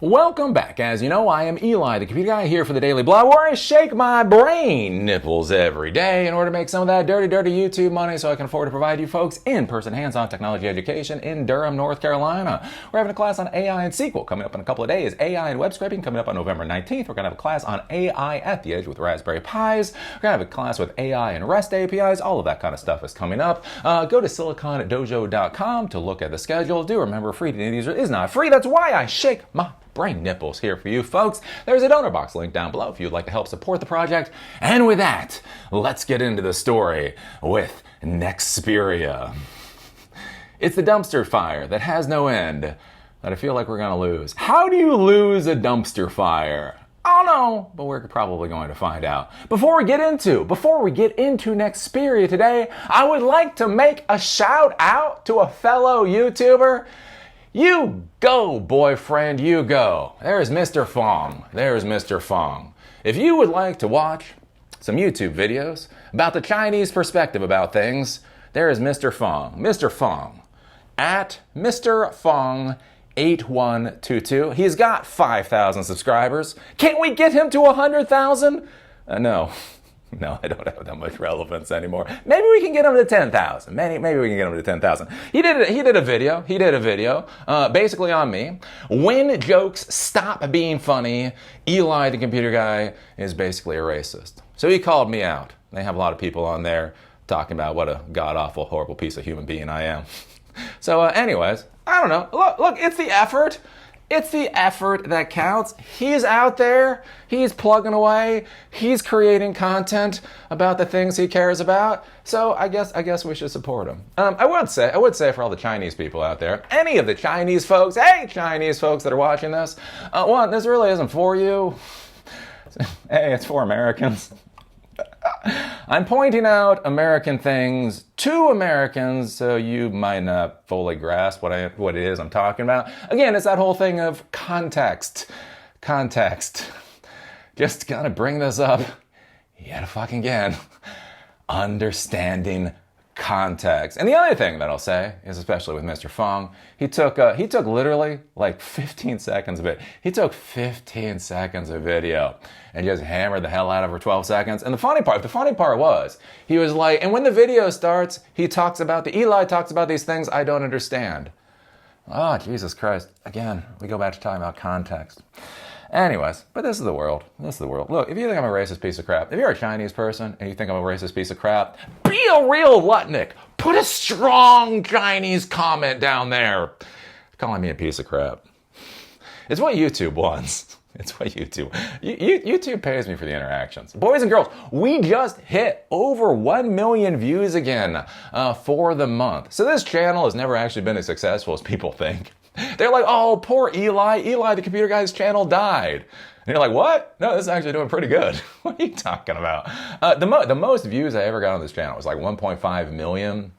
Welcome back. As you know, I am Eli, the computer guy, here for the Daily Blog, where I shake my brain nipples every day in order to make some of that dirty YouTube money so I can afford to provide you folks in-person hands-on technology education in Durham, North Carolina. We're having a class on AI and SQL coming up in a couple of days. AI and web scraping coming up on November 19th. We're going to have a class on AI at the edge with Raspberry Pis. We're going to have a class with AI and REST APIs. All of that kind of stuff is coming up. Go to silicondojo.com to look at the schedule. Do remember, free to user is not free. That's why I shake my brain nipples here for you folks. There's a donor box link down below if you'd like to help support the project. And with that, let's get into the story with Nexperia. It's the dumpster fire that has no end that I feel like we're going to lose. How do you lose a dumpster fire? I don't know, but we're probably going to find out. Before we get into Nexperia today, I would like to make a shout out to a fellow YouTuber. You go, boyfriend, you go. There's Mr. Fong. There's Mr. Fong. If you would like to watch some YouTube videos about the Chinese perspective about things, there is Mr. Fong. Mr. Fong. At Mr. Fong 8122. He's got 5,000 subscribers. Can't we get him to 100,000? No. No, I don't have that much relevance anymore. Maybe we can get him to 10,000. Maybe we can get him to 10,000. He did a video basically on me. When jokes stop being funny, Eli, the computer guy, is basically a racist. So he called me out. They have a lot of people on there talking about what a god-awful, horrible piece of human being I am. So anyways, I don't know. Look, it's the effort. It's the effort that counts. He's out there, he's plugging away, he's creating content about the things he cares about. So I guess we should support him. I would say for all the Chinese people out there, any of the Chinese folks, hey Chinese folks that are watching this, one, this really isn't for you. Hey, it's for Americans. I'm pointing out American things to Americans so you might not fully grasp what it is I'm talking about. Again, it's that whole thing of context. Context. Just gotta bring this up yet fucking again. Understanding context. And the other thing that I'll say is, especially with Mr. Fong, he took literally like 15 seconds of it. He took 15 seconds of video and just hammered the hell out of her 12 seconds. And the funny part was, he was like, and when the video starts, Eli talks about these things I don't understand. Oh, Jesus Christ. Again, we go back to talking about context. Anyways, but this is the world. Look, if you think I'm a racist piece of crap, if you're a Chinese person and you think I'm a racist piece of crap, be a real Lutnick. Put a strong Chinese comment down there calling me a piece of crap. It's what YouTube wants. It's what YouTube pays me for the interactions. Boys and girls, we just hit over 1 million views again for the month. So this channel has never actually been as successful as people think. They're like, oh, poor Eli, the computer guy's channel died. And you're like, what? No, this is actually doing pretty good. What are you talking about? The most views I ever got on this channel was like 1.5 million.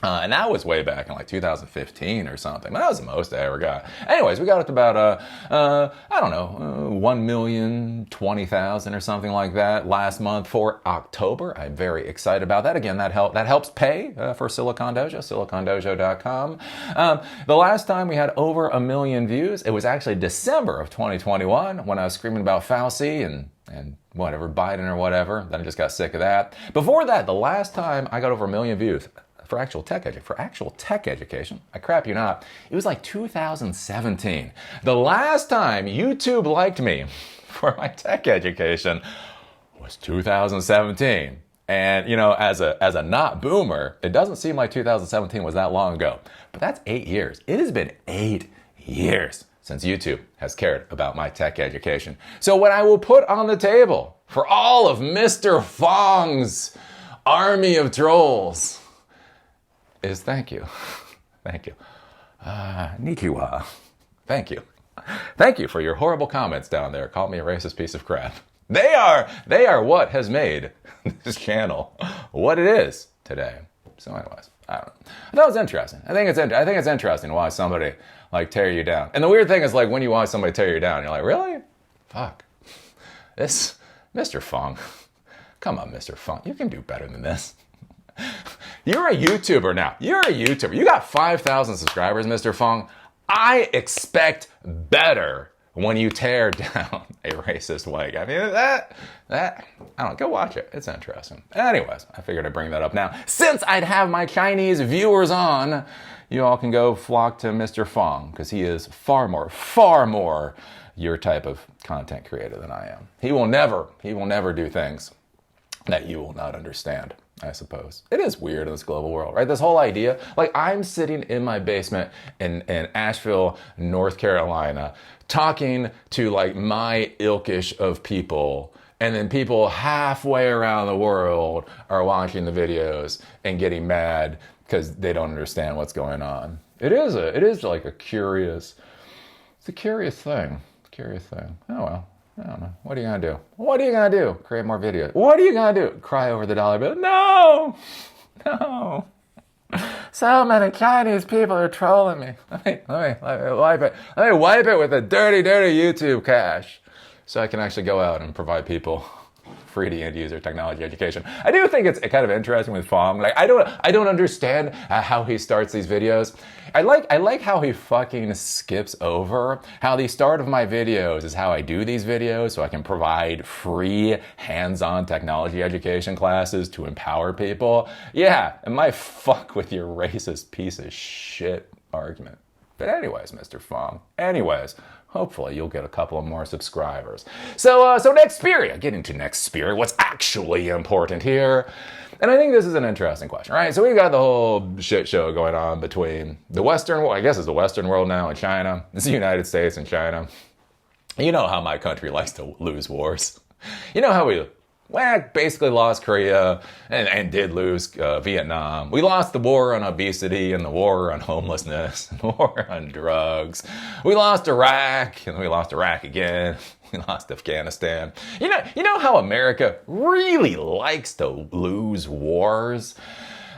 And that was way back in like 2015 or something. That was the most I ever got. Anyways, we got up to about, 1,020,000 or something like that last month for October. I'm very excited about that. Again, that helps pay for Silicon Dojo, silicondojo.com. The last time we had over 1 million views, it was actually December of 2021 when I was screaming about Fauci and whatever, Biden or whatever. Then I just got sick of that. Before that, the last time I got over 1 million views, for actual tech education, I crap you not, it was like 2017. The last time YouTube liked me for my tech education was 2017. And you know, as a not boomer, it doesn't seem like 2017 was that long ago. But that's 8 years. It has been 8 years since YouTube has cared about my tech education. So what I will put on the table for all of Mr. Fong's army of trolls is thank you. Thank you. Nichiwa. Thank you. Thank you for your horrible comments down there. Call me a racist piece of crap. They are what has made this channel what it is today. So anyways, I don't know. I thought it was interesting. I think it's interesting to watch somebody like tear you down. And the weird thing is, like, when you watch somebody tear you down, you're like, really? Fuck. This Mr. Fong. Come on, Mr. Fong. You can do better than this. You're a YouTuber now. You're a YouTuber. You got 5,000 subscribers, Mr. Fong. I expect better when you tear down a racist white guy. I mean, that, I don't know, go watch it. It's interesting. Anyways, I figured I'd bring that up now. Since I'd have my Chinese viewers on, you all can go flock to Mr. Fong, because he is far more your type of content creator than I am. He will never do things that you will not understand, I suppose. It is weird in this global world, right? This whole idea, like I'm sitting in my basement in Asheville, North Carolina, talking to like my ilkish of people, and then people halfway around the world are watching the videos and getting mad because they don't understand what's going on. It is like a curious thing. Oh well. I don't know. What are you gonna do? What are you gonna do? Create more videos. What are you gonna do? Cry over the dollar bill? No. So many Chinese people are trolling me. Let me wipe it. Let me wipe it with a dirty YouTube cash, so I can actually go out and provide people free to end user technology education. I do think it's kind of interesting with Fong. Like I don't understand how he starts these videos. I like how he fucking skips over how the start of my videos is how I do these videos so I can provide free hands-on technology education classes to empower people. Yeah, it might fuck with your racist piece of shit argument. But anyways, Mr. Fong, hopefully you'll get a couple of more subscribers. So Nexperia, getting to Nexperia, what's actually important here? And I think this is an interesting question, right? So we've got the whole shit show going on between the Western world, I guess it's the Western world now, and China. It's the United States and China. You know how my country likes to lose wars. You know how we basically lost Korea and did lose Vietnam. We lost the war on obesity and the war on homelessness, and the war on drugs. We lost Iraq, and we lost Iraq again. We lost Afghanistan. You know how America really likes to lose wars?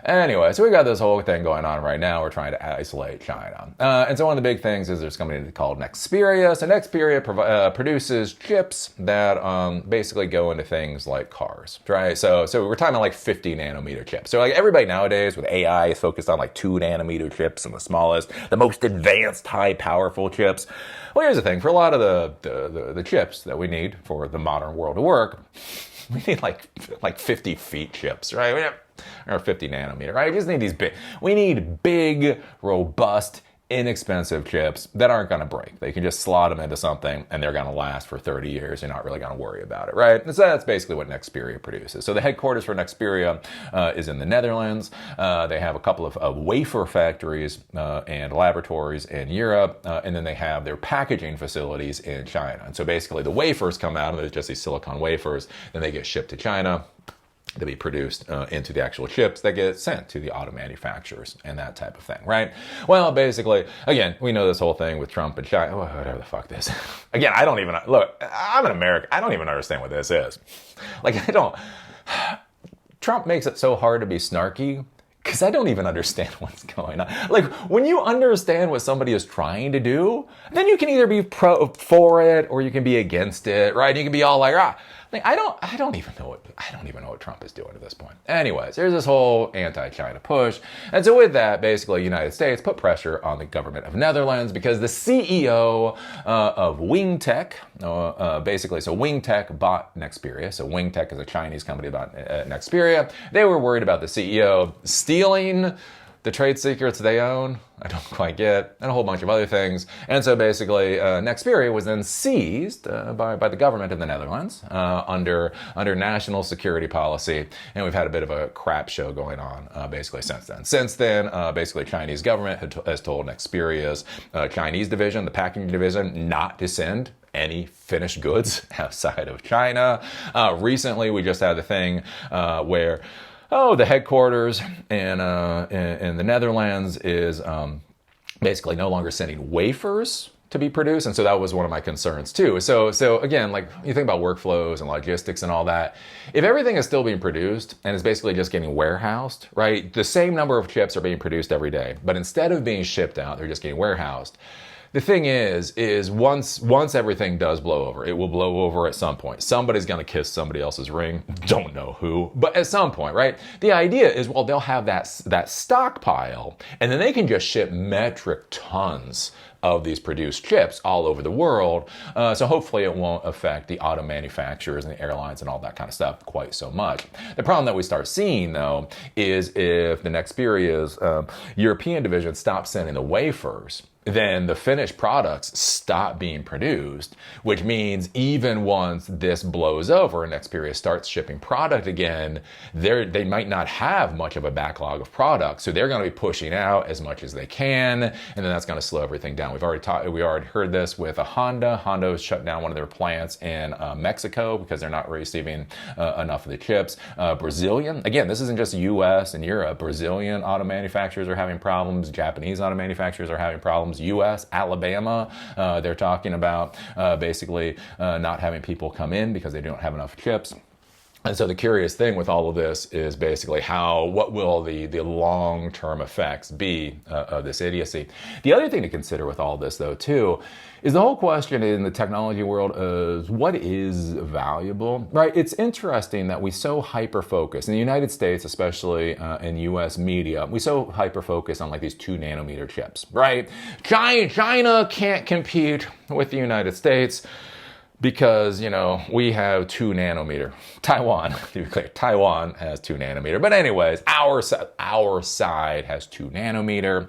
Anyway, so we got this whole thing going on right now. We're trying to isolate China. And so one of the big things is there's a company called Nexperia. So Nexperia produces chips that basically go into things like cars, right? So we're talking like 50 nanometer chips. So like everybody nowadays with AI is focused on like 2 nanometer chips and the smallest, the most advanced, high powerful chips. Well, here's the thing. For a lot of the chips that we need for the modern world to work, we need like 50 feet chips, right? Or 50 nanometer, right? We just need these we need big, robust, inexpensive chips that aren't going to break. They can just slot them into something and they're going to last for 30 years. You're not really going to worry about it, right? And so that's basically what Nexperia produces. So the headquarters for Nexperia is in the Netherlands. They have a couple of wafer factories and laboratories in Europe, and then they have their packaging facilities in China. And so basically the wafers come out, and there's just these silicon wafers, then they get shipped to China to be produced into the actual chips that get sent to the auto manufacturers and that type of thing, right? Well, basically, again, we know this whole thing with Trump and China, whatever the fuck this is. Again, I don't even, look, I'm an American. I don't even understand what this is. Like, Trump makes it so hard to be snarky because I don't even understand what's going on. Like, when you understand what somebody is trying to do, then you can either be for it or you can be against it, right? You can be all like, Like, I don't even know what Trump is doing at this point. Anyways, there's this whole anti-China push. And so with that, basically, the United States put pressure on the government of Netherlands because the CEO of WingTech, so WingTech bought Nexperia. So WingTech is a Chinese company bought Nexperia. They were worried about the CEO stealing the trade secrets they own, I don't quite get, and a whole bunch of other things. And so basically, Nexperia was then seized by the government of the Netherlands under national security policy. And we've had a bit of a crap show going on basically since then. Since then, basically, Chinese government has told Nexperia's Chinese division, the packaging division, not to send any finished goods outside of China. Recently, we just had the thing where the headquarters in the Netherlands is basically no longer sending wafers to be produced. And so that was one of my concerns too. So again, like you think about workflows and logistics and all that, if everything is still being produced and is basically just getting warehoused, right? The same number of chips are being produced every day, but instead of being shipped out, they're just getting warehoused. The thing is once everything does blow over, it will blow over at some point. Somebody's going to kiss somebody else's ring. Don't know who, but at some point, right? The idea is, well, they'll have that stockpile, and then they can just ship metric tons of these produced chips all over the world. So hopefully it won't affect the auto manufacturers and the airlines and all that kind of stuff quite so much. The problem that we start seeing, though, is if the Nexperia's European division stops sending the wafers, then the finished products stop being produced, which means even once this blows over and Nexperia starts shipping product again, they might not have much of a backlog of products. So they're going to be pushing out as much as they can, and then that's going to slow everything down. We already heard this with a Honda. Honda has shut down one of their plants in Mexico because they're not receiving enough of the chips. Brazilian, again, this isn't just US and Europe. Brazilian auto manufacturers are having problems. Japanese auto manufacturers are having problems. US, Alabama, they're talking about basically not having people come in because they don't have enough chips. And so the curious thing with all of this is basically what will the long-term effects be of this idiocy. The other thing to consider with all this, though, too, is the whole question in the technology world is what is valuable, right? It's interesting that we so hyper-focus, in the United States, especially in US media, we so hyper-focus on like these 2 nanometer chips, right? China can't compete with the United States because, we have 2 nanometer. Taiwan, to be clear, Taiwan has 2 nanometer. But anyways, our side has 2 nanometer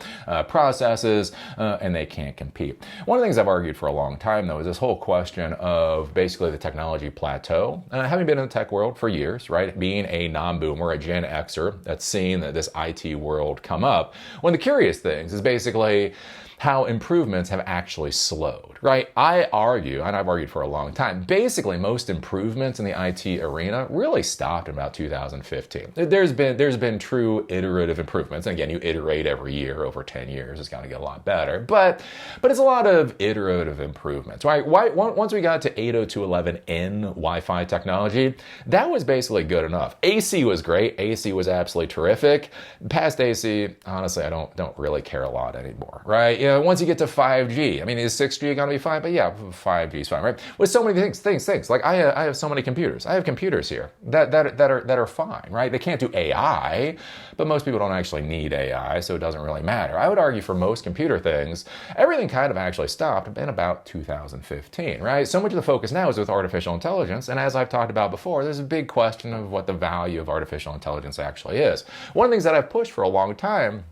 processes, and they can't compete. One of the things I've argued for a long time, though, is this whole question of basically the technology plateau. Having been in the tech world for years, right, being a non-boomer, a Gen Xer that's seen this IT world come up, one of the curious things is basically how improvements have actually slowed, right? I argue, and I've argued for a long time, basically most improvements in the IT arena really stopped in about 2015. There's been true iterative improvements. And again, you iterate every year over 10 years. It's going to get a lot better. But it's a lot of iterative improvements, right? Once we got to 802.11n Wi-Fi technology, that was basically good enough. AC was great. AC was absolutely terrific. Past AC, honestly, I don't really care a lot anymore, right? Once you get to 5G, I mean, is 6G going to be fine? But yeah, 5G is fine, right? With so many things. Like I have so many computers. I have computers here that are fine, right? They can't do AI, but most people don't actually need AI, so it doesn't really matter. I would argue for most computer things, everything kind of actually stopped in about 2015, right? So much of the focus now is with artificial intelligence, and as I've talked about before, there's a big question of what the value of artificial intelligence actually is. One of the things that I've pushed for a long time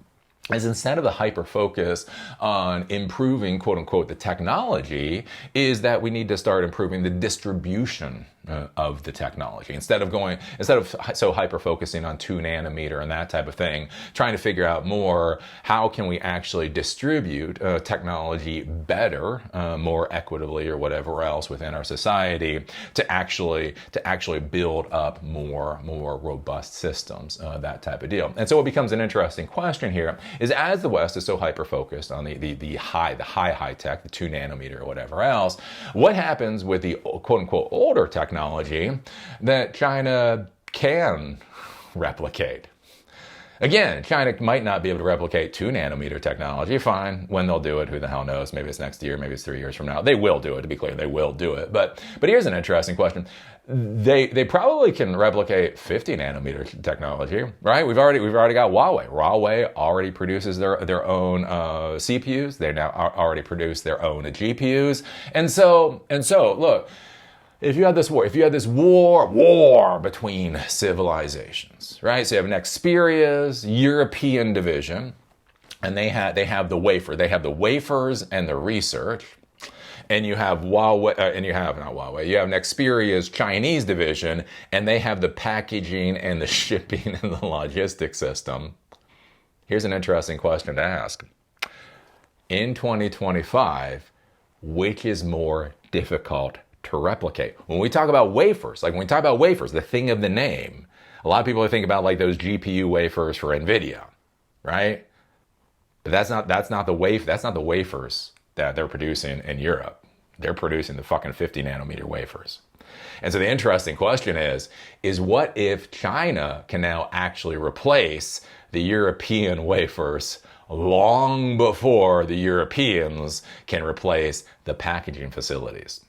is instead of the hyper-focus on improving, quote-unquote, the technology, is that we need to start improving the distribution of the technology. Instead of so hyper-focusing on 2 nanometer and that type of thing, trying to figure out more, how can we actually distribute technology better, more equitably or whatever else within our society to actually build up more robust systems, that type of deal. And so what becomes an interesting question here is, as the West is so hyper-focused on the high tech, the 2 nanometer or whatever else, what happens with the quote-unquote older technology that China can replicate? Again, China might not be able to replicate 2 nanometer technology. Fine. When they'll do it, who the hell knows? Maybe it's next year, maybe it's 3 years from now. They will do it, to be clear. They will do it. But here's an interesting question. They probably can replicate 50 nanometer technology, right? We've already got Huawei. Huawei already produces their own CPUs. They now already produce their own GPUs. And so look, if you had this war between civilizations, right? So you have Nexperia's European division, and they have the wafer. They have the wafers and the research. And you have you have Nexperia's Chinese division, and they have the packaging and the shipping and the logistics system. Here's an interesting question to ask. In 2025, which is more difficult to replicate? When we talk about wafers, the thing of the name, a lot of people think about like those GPU wafers for NVIDIA, right? But that's not the wafers that they're producing in Europe. They're producing the fucking 50 nanometer wafers. And so the interesting question is what if China can now actually replace the European wafers long before the Europeans can replace the packaging facilities?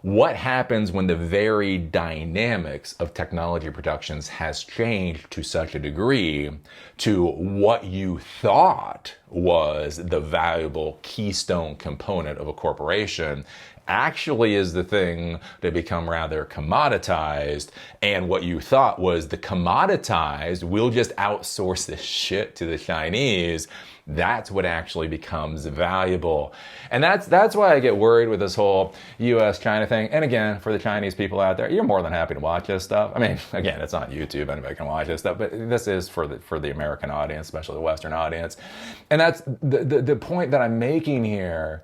what happens when the very dynamics of technology productions has changed to such a degree to what you thought was the valuable keystone component of a corporation actually is the thing to become rather commoditized, and what you thought was the commoditized, we'll just outsource this shit to the Chinese, that's what actually becomes valuable. And that's why I get worried with this whole US-China thing. And again, for the Chinese people out there, you're more than happy to watch this stuff. I mean, again, it's not YouTube, anybody can watch this stuff, but this is for the American audience, especially the Western audience. And that's the point that I'm making here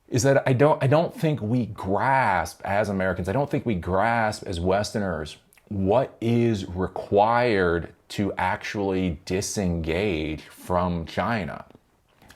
is that I don't think we grasp as Americans, I don't think we grasp as Westerners what is required to actually disengage from China.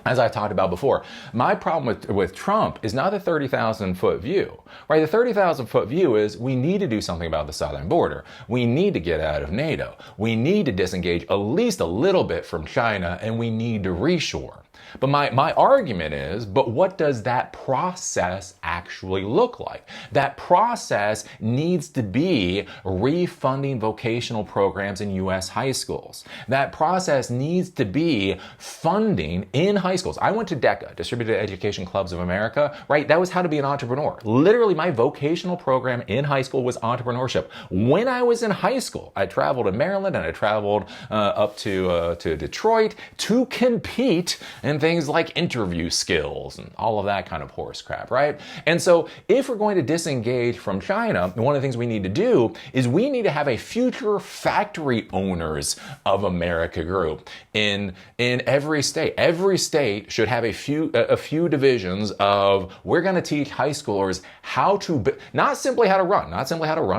As I talked about before, my problem with Trump is not the 30,000 foot view, right? The 30,000 foot view is we need to do something about the southern border. We need to get out of NATO. We need to disengage at least a little bit from China, and we need to reshore. But my argument is, but what does that process actually look like? That process needs to be refunding vocational programs in U.S. high schools. That process needs to be funding in high schools. I went to DECA, Distributed Education Clubs of America, right? That was how to be an entrepreneur. Literally, my vocational program in high school was entrepreneurship. When I was in high school, I traveled to Maryland and I traveled up to Detroit to compete in things like interview skills and all of that kind of horse crap, right? And so if we're going to disengage from China, one of the things we need to do is we need to have a future factory owners of America group in every state. Every state should have a few divisions of, we're going to teach high schoolers how to, not simply how to run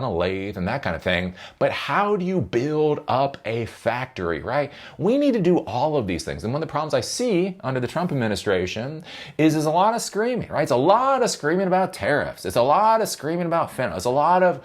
a lathe and that kind of thing, but how do you build up a factory, right? We need to do all of these things. And one of the problems I see under the Trump administration is a lot of screaming, right? It's a lot of screaming about tariffs. It's a lot of screaming about fentanyl. It's a lot of,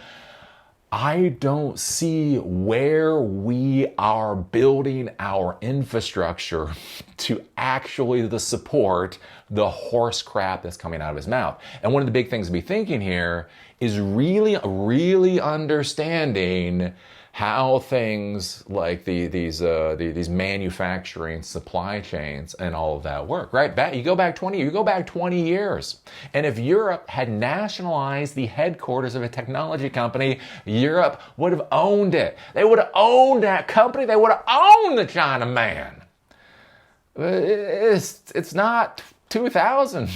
I don't see where we are building our infrastructure to actually support the horse crap that's coming out of his mouth. And one of the big things to be thinking here is really understanding how things like these manufacturing supply chains and all of that work, right? You go back 20 years. And if Europe had nationalized the headquarters of a technology company, Europe would have owned it. They would have owned that company. They would have owned the China man. It's not 2000.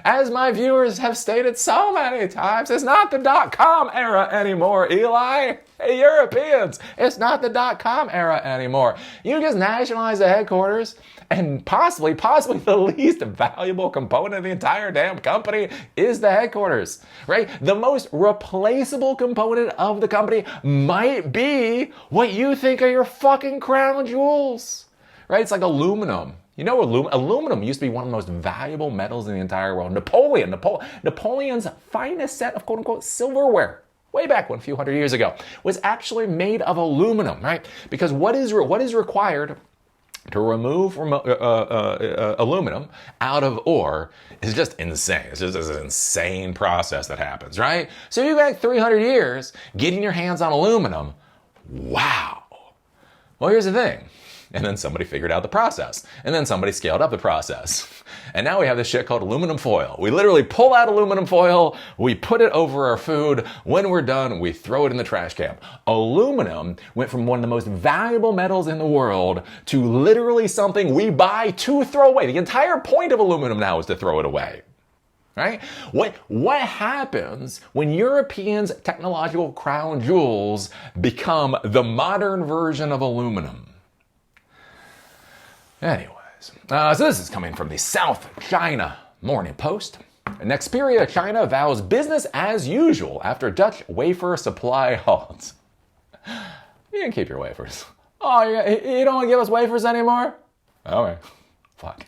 As my viewers have stated so many times, it's not the .com era anymore, Eli. Hey, Europeans, it's not the .com era anymore. You just nationalize the headquarters, and possibly the least valuable component of the entire damn company is the headquarters, right? The most replaceable component of the company might be what you think are your fucking crown jewels, right? It's like aluminum. You know, aluminum used to be one of the most valuable metals in the entire world. Napoleon's finest set of quote-unquote silverware, way back a few hundred years ago, was actually made of aluminum, right? Because what is required to remove aluminum out of ore is just insane. It's just an insane process that happens, right? So you go back 300 years, getting your hands on aluminum, wow. Well, here's the thing. And then somebody figured out the process. And then somebody scaled up the process. And now we have this shit called aluminum foil. We literally pull out aluminum foil, we put it over our food. When we're done, we throw it in the trash can. Aluminum went from one of the most valuable metals in the world to literally something we buy to throw away. The entire point of aluminum now is to throw it away. Right? What happens when Europeans' technological crown jewels become the modern version of aluminum? Anyways, so this is coming from the South China Morning Post. Nexperia China vows business as usual after Dutch wafer supply halts. You can keep your wafers. Oh, you don't want to give us wafers anymore? Okay, fuck.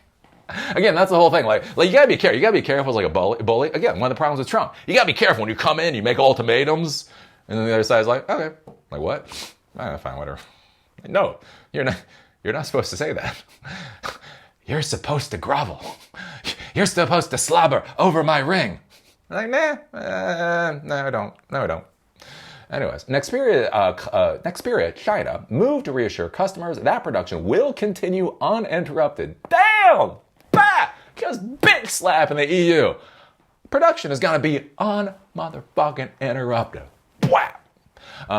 Again, that's the whole thing. Like you gotta be careful. You gotta be careful as like a bully. Again, one of the problems with Trump. You gotta be careful when you come in, you make ultimatums, and then the other side's like, okay, like what? Fine, whatever. No, you're not. You're not supposed to say that. You're supposed to grovel. You're supposed to slobber over my ring. I'm like, no, I don't. No, I don't. Anyways, Nexperia China moved to reassure customers that production will continue uninterrupted. Damn! Bah! Just bitch slap in the EU. Production is gonna be un-motherfucking interrupted. Wow!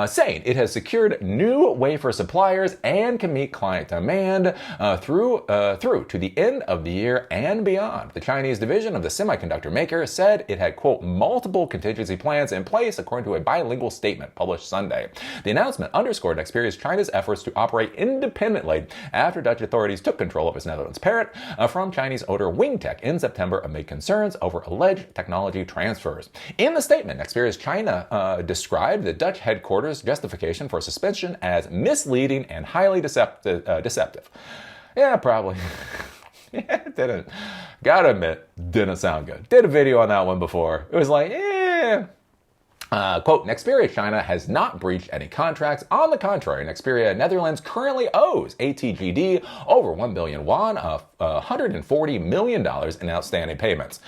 Saying it has secured new wafer suppliers and can meet client demand through to the end of the year and beyond. The Chinese division of the semiconductor maker said it had, quote, multiple contingency plans in place, according to a bilingual statement published Sunday. The announcement underscored Nexperia's China's efforts to operate independently after Dutch authorities took control of its Netherlands parent from Chinese owner Wingtech in September amid concerns over alleged technology transfers. In the statement, Nexperia's China described the Dutch headquarters justification for suspension as misleading and highly deceptive. Yeah, probably. Yeah, it didn't. Gotta admit, didn't sound good. Did a video on that one before. It was like, quote, Nexperia China has not breached any contracts. On the contrary, Nexperia Netherlands currently owes ATGD over 1 billion won, $140 million in outstanding payments.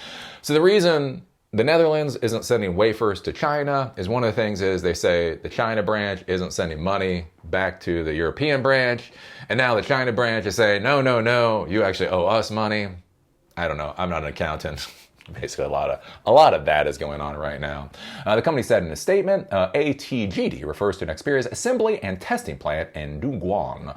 So the reason the Netherlands isn't sending wafers to China is one of the things is they say the China branch isn't sending money back to the European branch. And now the China branch is saying, no, you actually owe us money. I don't know. I'm not an accountant. Basically, a lot of that is going on right now. The company said in a statement, ATGD refers to Nexperia's assembly and testing plant in Dunguang.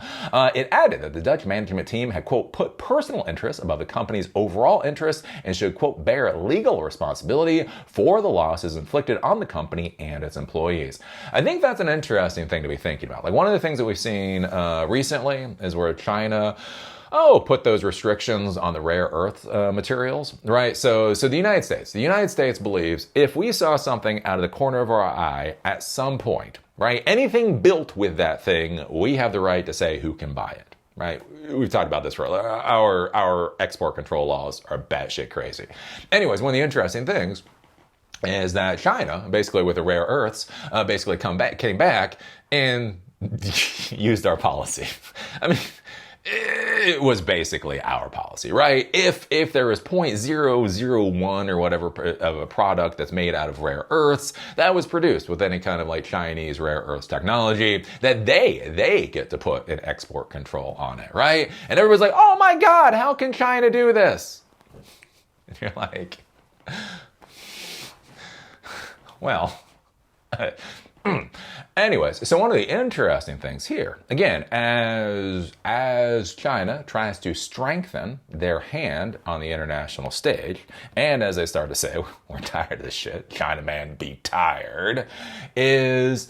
It added that the Dutch management team had, quote, put personal interests above the company's overall interests and should, quote, bear legal responsibility for the losses inflicted on the company and its employees. I think that's an interesting thing to be thinking about. Like, one of the things that we've seen recently is where China put those restrictions on the rare earth materials, right? So the United States believes if we saw something out of the corner of our eye at some point, right, anything built with that thing, we have the right to say who can buy it, right? We've talked about this for our export control laws are batshit crazy. Anyways, one of the interesting things is that China, basically with the rare earths, came back and used our policy. I mean, it was basically our policy, right? If there is 0.001 or whatever of a product that's made out of rare earths that was produced with any kind of like Chinese rare earths technology, that they get to put an export control on it, right? And everybody's like, oh my God, how can China do this? And you're like, well, anyways, so one of the interesting things here, again, as China tries to strengthen their hand on the international stage, and as they start to say, we're tired of this shit, China man be tired, is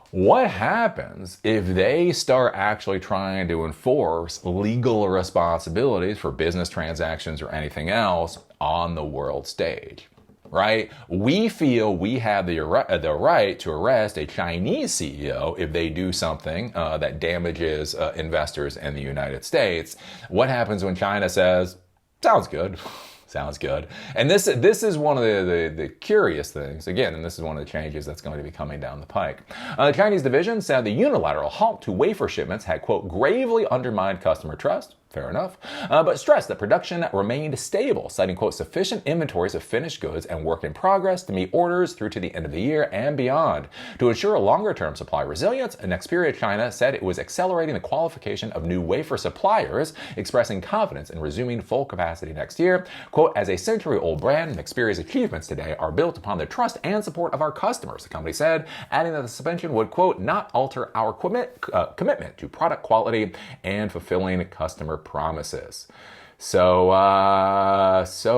what happens if they start actually trying to enforce legal responsibilities for business transactions or anything else on the world stage? Right? We feel we have the right to arrest a Chinese CEO if they do something that damages investors in the United States. What happens when China says, sounds good? Sounds good. And this is one of the curious things, again, and this is one of the changes that's going to be coming down the pike. The Chinese division said the unilateral halt to wafer shipments had, quote, gravely undermined customer trust. Fair enough. But stressed that production remained stable, citing, quote, sufficient inventories of finished goods and work in progress to meet orders through to the end of the year and beyond. To ensure a longer-term supply resilience, Nexperia China said it was accelerating the qualification of new wafer suppliers, expressing confidence in resuming full capacity next year. Quote, as a century-old brand, Nexperia's achievements today are built upon the trust and support of our customers, the company said, adding that the suspension would, quote, not alter our commitment to product quality and fulfilling customer promises. So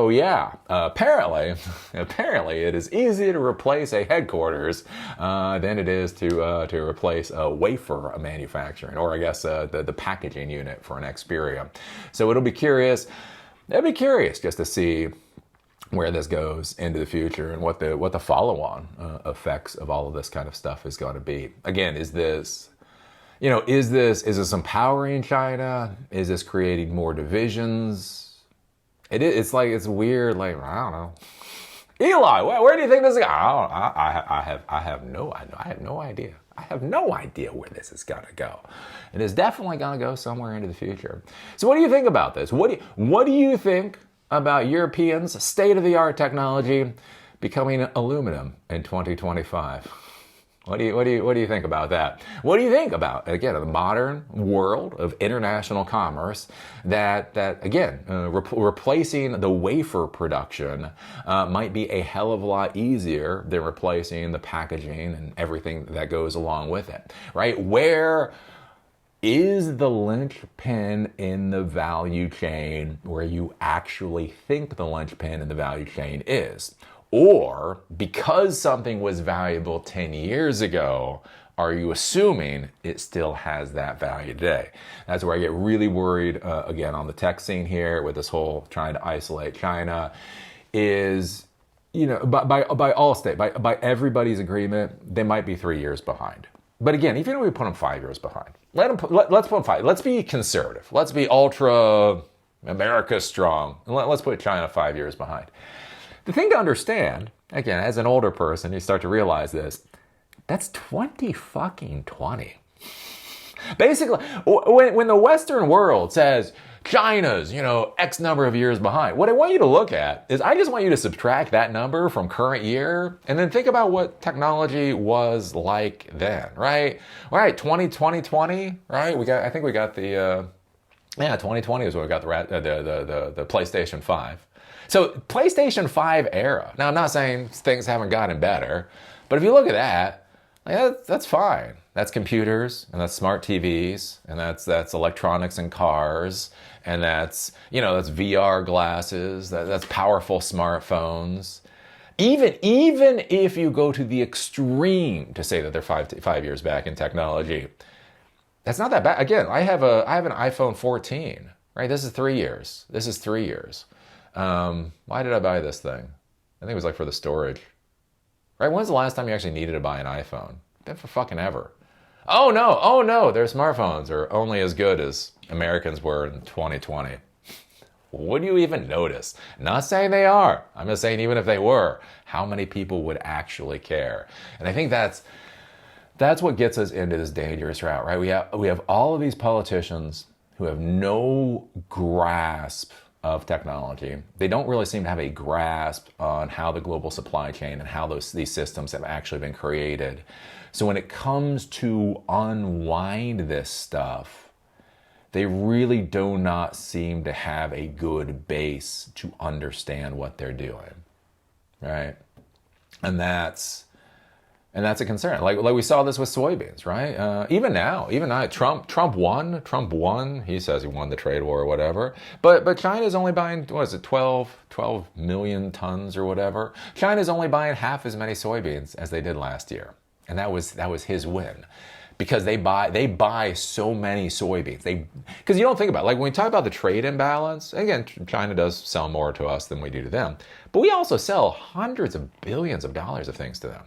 yeah, apparently it is easier to replace a headquarters than it is to replace a wafer manufacturing, or I guess the packaging unit for an Nexperia. So it'll be curious just to see where this goes into the future and what the follow-on effects of all of this kind of stuff is going to be. Again, is this empowering China? Is this creating more divisions? It's weird. Like, I don't know. Eli, where do you think this is going? I have no idea. I have no idea where this is going to go. It is definitely going to go somewhere into the future. So what do you think about this? What do you think about Europeans' state-of-the-art technology becoming aluminum in 2025. What do you think about that? What do you think about, again, the modern world of international commerce that again, replacing the wafer production might be a hell of a lot easier than replacing the packaging and everything that goes along with it, right? Where is the linchpin in the value chain where you actually think the linchpin in the value chain is? Or, because something was valuable 10 years ago, are you assuming it still has that value today? That's where I get really worried, again, on the tech scene here with this whole trying to isolate China is, by all state, by everybody's agreement, they might be 3 years behind. But again, even if we put them 5 years behind, let's put them 5. Let's be conservative. Let's be ultra America strong. And let's put China 5 years behind. The thing to understand, again, as an older person, you start to realize this, that's 2020. Basically, when the Western world says China's, X number of years behind, what I want you to look at is I just want you to subtract that number from current year and then think about what technology was like then, right? All right, 2020, right? I think we got the, 2020 is when we got the PlayStation 5. So PlayStation 5 era. Now, I'm not saying things haven't gotten better, but if you look at that, that's fine. That's computers, and that's smart TVs, and that's electronics in cars, and that's VR glasses, that's powerful smartphones. Even if you go to the extreme to say that they're 5 years back in technology, that's not that bad. Again, I have an iPhone 14, right? This is 3 years. Why did I buy this thing? I think it was for the storage. Right? When's the last time you actually needed to buy an iPhone? Been for fucking ever. Oh no, their smartphones are only as good as Americans were in 2020. What do you even notice? Not saying they are. I'm just saying even if they were, how many people would actually care? And I think that's what gets us into this dangerous route, right? We have all of these politicians who have no grasp of technology. They don't really seem to have a grasp on how the global supply chain and how these systems have actually been created. So when it comes to unwind this stuff, they really do not seem to have a good base to understand what they're doing, right? And that's a concern. Like we saw this with soybeans, right? Even now, Trump won. He says he won the trade war or whatever. But China's only buying, 12 million tons or whatever. China's only buying half as many soybeans as they did last year. And that was his win. Because they buy so many soybeans. Because you don't think about it. Like when we talk about the trade imbalance, again, China does sell more to us than we do to them. But we also sell hundreds of billions of dollars of things to them.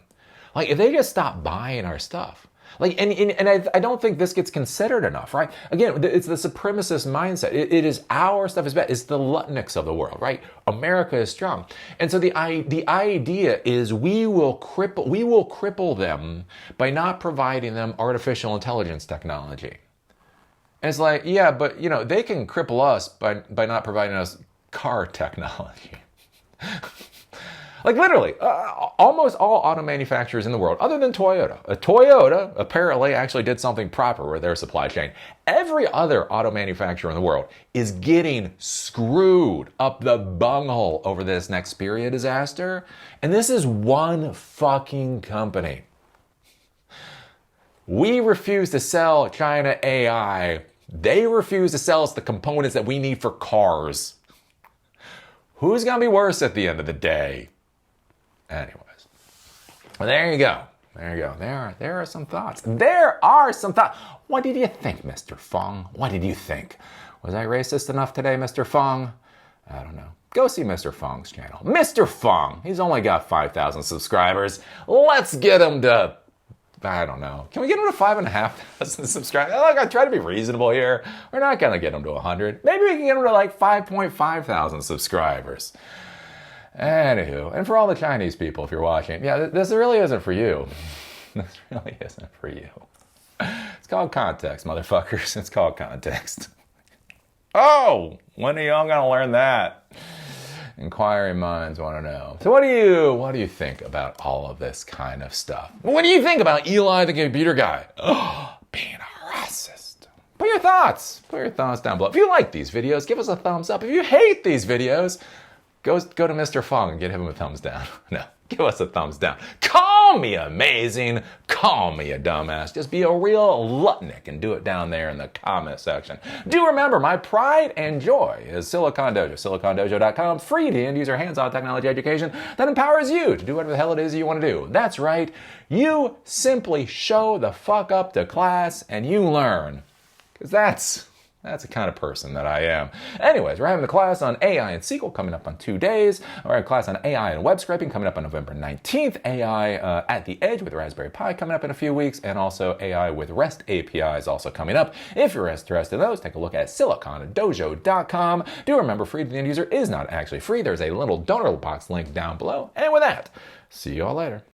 Like, if they just stop buying our stuff, and I don't think this gets considered enough, right? Again, it's the supremacist mindset. It is our stuff is bad. It's the Lutniks of the world, right? America is strong. And so the idea is we will cripple them by not providing them artificial intelligence technology. And it's like, yeah, but, they can cripple us by not providing us car technology. Like literally, almost all auto manufacturers in the world, other than Toyota. Toyota apparently actually did something proper with their supply chain. Every other auto manufacturer in the world is getting screwed up the bunghole over this Nexperia disaster. And this is one fucking company. We refuse to sell China AI. They refuse to sell us the components that we need for cars. Who's going to be worse at the end of the day? Anyways, well, there you go. There are some thoughts. What did you think, Mr. Fong? What did you think? Was I racist enough today, Mr. Fong? I don't know. Go see Mr. Fong's channel. Mr. Fong, he's only got 5,000 subscribers. Let's get him to, I don't know. Can we get him to 5,500 subscribers? Look, I try to be reasonable here. We're not going to get him to 100. Maybe we can get him to 5.5 thousand subscribers. Anywho, and for all the Chinese people, if you're watching, yeah, this really isn't for you. This really isn't for you. It's called context, motherfuckers. It's called context. Oh, when are y'all gonna learn that? Inquiring minds want to know. So what do you think about all of this kind of stuff? What do you think about Eli the computer guy? Being a racist. Put your thoughts down below. If you like these videos, give us a thumbs up. If you hate these videos, go to Mr. Fong and get him a thumbs down. No, give us a thumbs down. Call me amazing. Call me a dumbass. Just be a real Lutnick and do it down there in the comment section. Do remember, my pride and joy is Silicon Dojo. SiliconDojo.com, free to end-user hands-on technology education that empowers you to do whatever the hell it is you want to do. That's right. You simply show the fuck up to class and you learn. Because that's the kind of person that I am. Anyways, we're having a class on AI and SQL coming up on 2 days. We're having a class on AI and web scraping coming up on November 19th. AI at the edge with Raspberry Pi coming up in a few weeks. And also AI with REST APIs also coming up. If you're interested in those, take a look at SiliconDojo.com. Do remember, free to the end user is not actually free. There's a little donor box link down below. And with that, see you all later.